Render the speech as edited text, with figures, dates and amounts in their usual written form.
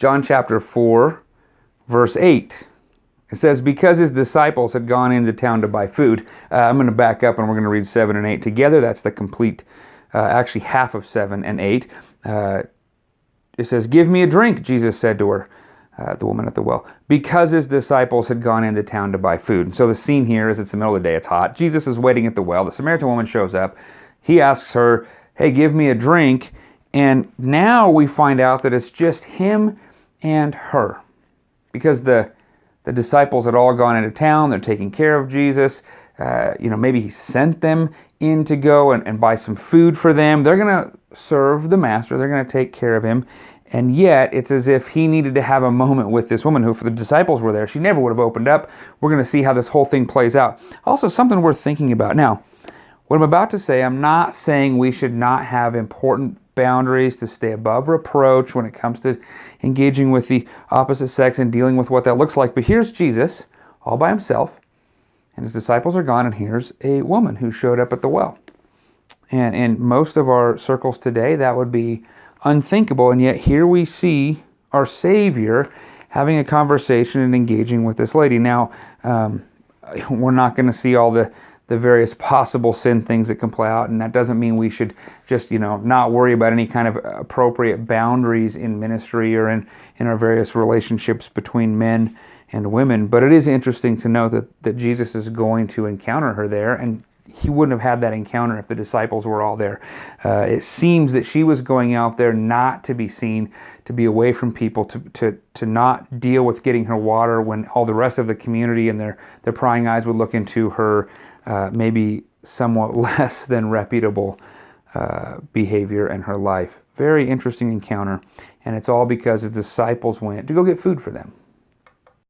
John chapter 4, verse 8. It says, because his disciples had gone into town to buy food. I'm going to back up and we're going to read 7 and 8 together. That's the complete, actually half of 7 and 8. It says, give me a drink, Jesus said to her, the woman at the well, because his disciples had gone into town to buy food. And so the scene here is it's the middle of the day, it's hot. Jesus is waiting at the well. The Samaritan woman shows up. He asks her, hey, give me a drink. And now we find out that it's just him and her. Because the disciples had all gone into town. They're taking care of Jesus. Maybe he sent them in to go and buy some food for them. They're going to serve the master. They're going to take care of him. And yet, it's as if he needed to have a moment with this woman who, if the disciples were there, she never would have opened up. We're going to see how this whole thing plays out. Also, something worth thinking about. Now, what I'm about to say, I'm not saying we should not have important boundaries to stay above reproach when it comes to engaging with the opposite sex and dealing with what that looks like. But here's Jesus all by himself, and his disciples are gone, and here's a woman who showed up at the well. And in most of our circles today, that would be unthinkable, and yet here we see our Savior having a conversation and engaging with this lady. Now, we're not going to see all the various possible sin things that can play out, and that doesn't mean we should just, not worry about any kind of appropriate boundaries in ministry or in our various relationships between men and women. But it is interesting to know that Jesus is going to encounter her there, and he wouldn't have had that encounter if the disciples were all there. It seems that she was going out there not to be seen, to be away from people, to not deal with getting her water when all the rest of the community and their prying eyes would look into her maybe somewhat less than reputable behavior in her life. Very interesting encounter, and it's all because the disciples went to go get food for them.